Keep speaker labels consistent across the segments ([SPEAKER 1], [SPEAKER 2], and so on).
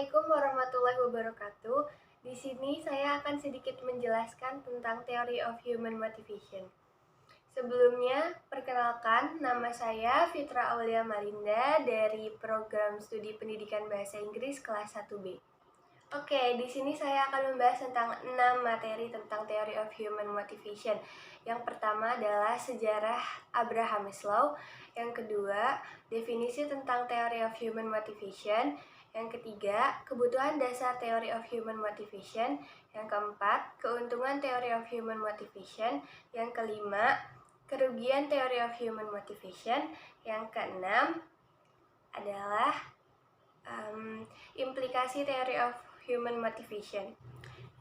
[SPEAKER 1] Assalamualaikum warahmatullahi wabarakatuh. Di sini saya akan sedikit menjelaskan tentang Theory of Human Motivation. Sebelumnya, perkenalkan, nama saya Fitra Aulia Marinda dari program studi pendidikan bahasa Inggris kelas 1B. Oke, di sini saya akan membahas tentang 6 materi tentang Theory of Human Motivation. Yang pertama adalah sejarah Abraham Maslow. Yang kedua, definisi tentang Theory of Human Motivation. Yang ketiga, kebutuhan dasar Theory of Human Motivation. Yang keempat, keuntungan Theory of Human Motivation. Yang kelima, kerugian Theory of Human Motivation. Yang keenam adalah implikasi Theory of Human Motivation.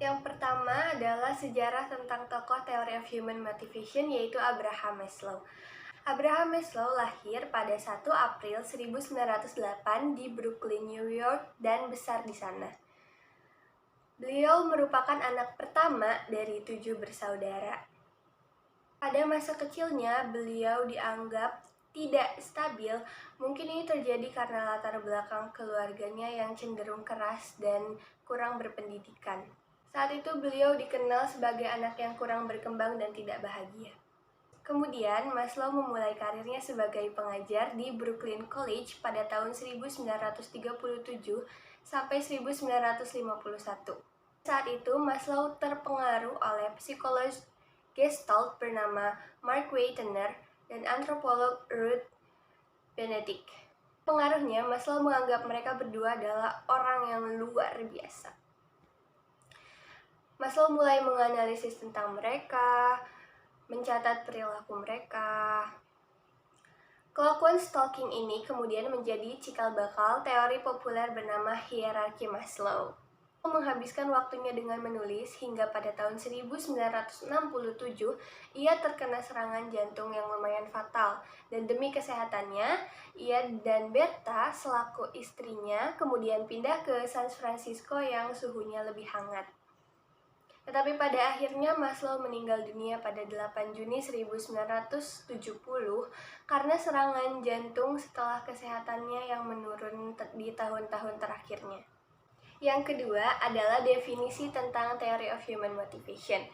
[SPEAKER 1] Yang pertama adalah sejarah tentang tokoh Theory of Human Motivation, yaitu Abraham Maslow. Abraham Maslow lahir pada 1 April 1908 di Brooklyn, New York, dan besar di sana. Beliau merupakan anak pertama dari 7 bersaudara. Pada masa kecilnya, beliau dianggap tidak stabil. Mungkin ini terjadi karena latar belakang keluarganya yang cenderung keras dan kurang berpendidikan. Saat itu beliau dikenal sebagai anak yang kurang berkembang dan tidak bahagia. Kemudian, Maslow memulai karirnya sebagai pengajar di Brooklyn College pada tahun 1937 sampai 1951. Saat itu, Maslow terpengaruh oleh psikolog Gestalt bernama Mark Weitener dan antropolog Ruth Benedict. Pengaruhnya, Maslow menganggap mereka berdua adalah orang yang luar biasa. Maslow mulai menganalisis tentang mereka, mencatat perilaku mereka. Kelakuan stalking ini kemudian menjadi cikal bakal teori populer bernama hierarki Maslow. Menghabiskan waktunya dengan menulis hingga pada tahun 1967 ia terkena serangan jantung yang lumayan fatal, dan demi kesehatannya ia dan Bertha selaku istrinya kemudian pindah ke San Francisco yang suhunya lebih hangat. Tetapi pada akhirnya Maslow meninggal dunia pada 8 Juni 1970 karena serangan jantung setelah kesehatannya yang menurun di tahun-tahun terakhirnya. Yang kedua adalah definisi tentang Theory of Human Motivation.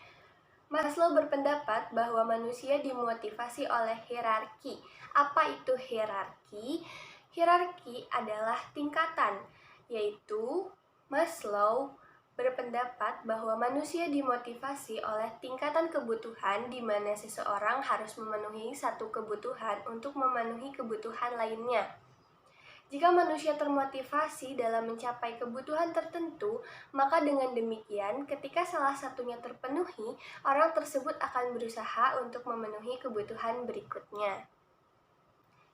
[SPEAKER 1] Maslow berpendapat bahwa manusia dimotivasi oleh hierarki. Apa itu hierarki? Hierarki adalah tingkatan, yaitu Maslow berpendapat bahwa manusia dimotivasi oleh tingkatan kebutuhan di mana seseorang harus memenuhi satu kebutuhan untuk memenuhi kebutuhan lainnya. Jika manusia termotivasi dalam mencapai kebutuhan tertentu, maka dengan demikian, ketika salah satunya terpenuhi, orang tersebut akan berusaha untuk memenuhi kebutuhan berikutnya.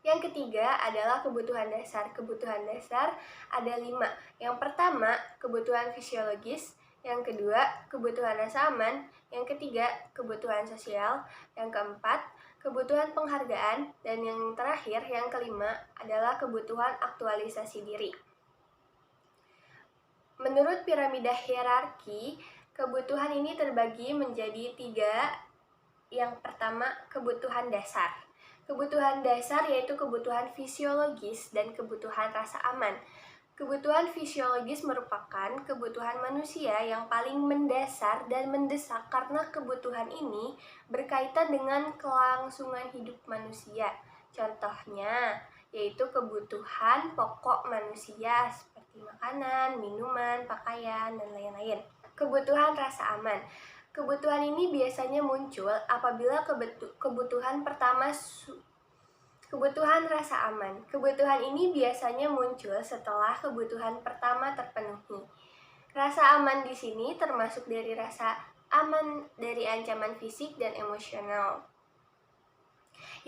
[SPEAKER 1] Yang ketiga adalah kebutuhan dasar. Kebutuhan dasar ada 5. Yang pertama, kebutuhan fisiologis. Yang kedua, kebutuhan rasa aman. Yang ketiga, kebutuhan sosial. Yang keempat, kebutuhan penghargaan. Dan yang terakhir, yang kelima, adalah kebutuhan aktualisasi diri. Menurut piramida hierarki, kebutuhan ini terbagi menjadi 3. Yang pertama, kebutuhan dasar. Kebutuhan dasar yaitu kebutuhan fisiologis dan kebutuhan rasa aman. Kebutuhan fisiologis merupakan kebutuhan manusia yang paling mendasar dan mendesak karena kebutuhan ini berkaitan dengan kelangsungan hidup manusia. Contohnya, yaitu kebutuhan pokok manusia seperti makanan, minuman, pakaian, dan lain-lain. Kebutuhan rasa aman. Kebutuhan ini biasanya muncul apabila kebutuhan pertama kebutuhan rasa aman. Kebutuhan ini biasanya muncul setelah kebutuhan pertama terpenuhi. Rasa aman di sini termasuk dari rasa aman dari ancaman fisik dan emosional.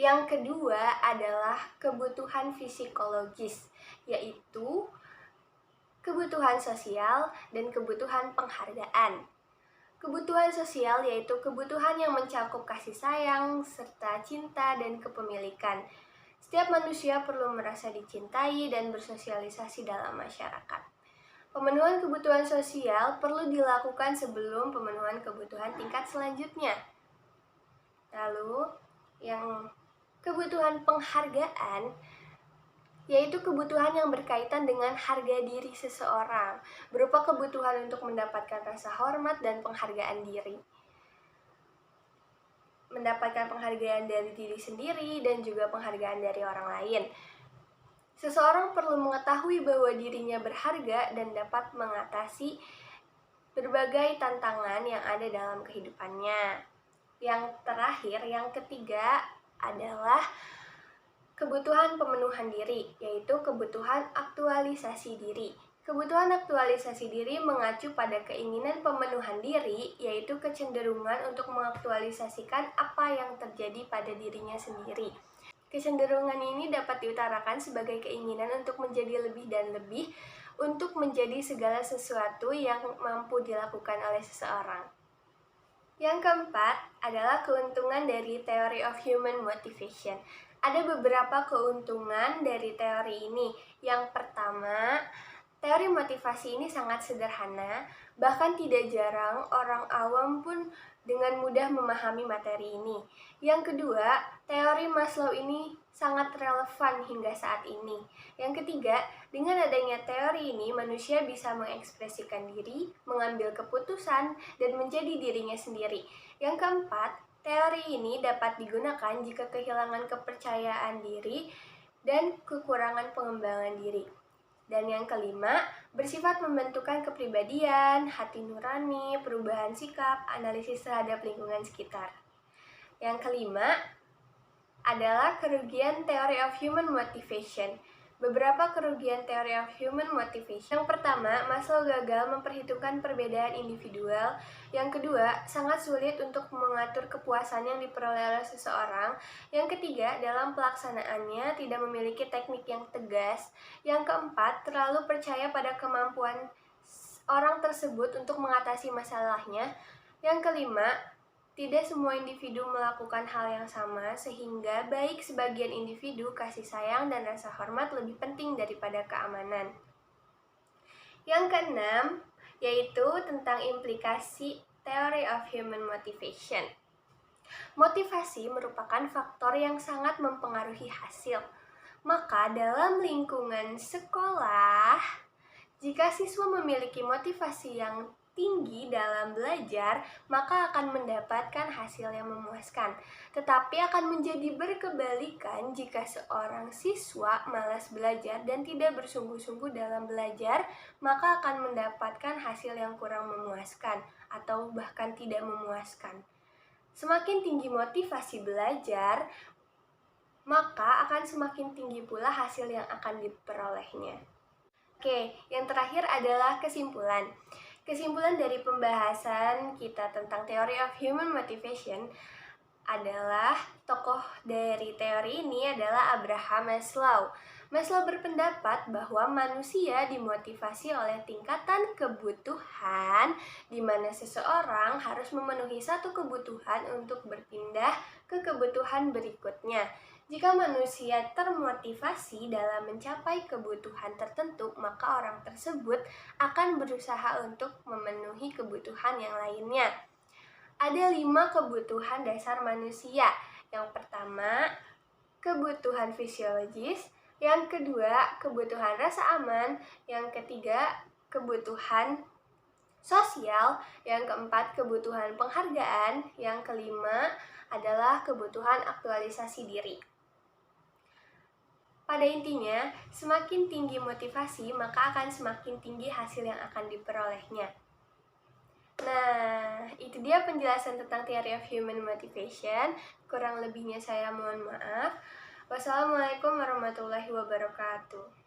[SPEAKER 1] Yang kedua adalah kebutuhan psikologis, yaitu kebutuhan sosial dan kebutuhan penghargaan. Kebutuhan sosial yaitu kebutuhan yang mencakup kasih sayang, serta cinta dan kepemilikan. Setiap manusia perlu merasa dicintai dan bersosialisasi dalam masyarakat. Pemenuhan kebutuhan sosial perlu dilakukan sebelum pemenuhan kebutuhan tingkat selanjutnya. Lalu, yang kebutuhan penghargaan yaitu kebutuhan yang berkaitan dengan harga diri seseorang, berupa kebutuhan untuk mendapatkan rasa hormat dan penghargaan diri. Mendapatkan penghargaan dari diri sendiri dan juga penghargaan dari orang lain. Seseorang perlu mengetahui bahwa dirinya berharga dan dapat mengatasi berbagai tantangan yang ada dalam kehidupannya. Yang terakhir, yang ketiga adalah kebutuhan pemenuhan diri, yaitu kebutuhan aktualisasi diri. Kebutuhan aktualisasi diri mengacu pada keinginan pemenuhan diri, yaitu kecenderungan untuk mengaktualisasikan apa yang terjadi pada dirinya sendiri. Kecenderungan ini dapat diutarakan sebagai keinginan untuk menjadi lebih dan lebih, untuk menjadi segala sesuatu yang mampu dilakukan oleh seseorang. Yang keempat adalah keuntungan dari Theory of Human Motivation. Ada beberapa keuntungan dari teori ini. Yang pertama, teori motivasi ini sangat sederhana, bahkan tidak jarang orang awam pun dengan mudah memahami materi ini. Yang kedua, teori Maslow ini sangat relevan hingga saat ini. Yang ketiga, dengan adanya teori ini, manusia bisa mengekspresikan diri, mengambil keputusan, dan menjadi dirinya sendiri. Yang keempat, teori ini dapat digunakan jika kehilangan kepercayaan diri dan kekurangan pengembangan diri. Dan yang kelima, bersifat membentukkan kepribadian, hati nurani, perubahan sikap, analisis terhadap lingkungan sekitar. Yang kelima adalah kerugian Theory of Human Motivation. Beberapa kerugian Theory of Human Motivation. Yang pertama, Maslow gagal memperhitungkan perbedaan individual. Yang kedua, sangat sulit untuk mengatur kepuasan yang diperoleh oleh seseorang. Yang ketiga, dalam pelaksanaannya tidak memiliki teknik yang tegas. Yang keempat, terlalu percaya pada kemampuan orang tersebut untuk mengatasi masalahnya. Yang kelima, tidak semua individu melakukan hal yang sama, sehingga baik sebagian individu, kasih sayang dan rasa hormat lebih penting daripada keamanan. Yang keenam, yaitu tentang implikasi Theory of Human Motivation. Motivasi merupakan faktor yang sangat mempengaruhi hasil. Maka dalam lingkungan sekolah, jika siswa memiliki motivasi yang tinggi dalam belajar, maka akan mendapatkan hasil yang memuaskan. Tetapi akan menjadi berkebalikan jika seorang siswa malas belajar dan tidak bersungguh-sungguh dalam belajar, maka akan mendapatkan hasil yang kurang memuaskan atau bahkan tidak memuaskan. Semakin tinggi motivasi belajar, maka akan semakin tinggi pula hasil yang akan diperolehnya. Oke, yang terakhir adalah kesimpulan. Kesimpulan dari pembahasan kita tentang Theory of Human Motivation adalah tokoh dari teori ini adalah Abraham Maslow. Maslow berpendapat bahwa manusia dimotivasi oleh tingkatan kebutuhan, di mana seseorang harus memenuhi satu kebutuhan untuk berpindah ke kebutuhan berikutnya. Jika manusia termotivasi dalam mencapai kebutuhan tertentu, maka orang tersebut akan berusaha untuk memenuhi kebutuhan yang lainnya. Ada 5 kebutuhan dasar manusia. Yang pertama, kebutuhan fisiologis. Yang kedua, kebutuhan rasa aman. Yang ketiga, kebutuhan sosial. Yang keempat, kebutuhan penghargaan. Yang kelima adalah kebutuhan aktualisasi diri. Pada intinya, semakin tinggi motivasi, maka akan semakin tinggi hasil yang akan diperolehnya. Nah, itu dia penjelasan tentang Theory of Human Motivation. Kurang lebihnya saya mohon maaf. Wassalamualaikum warahmatullahi wabarakatuh.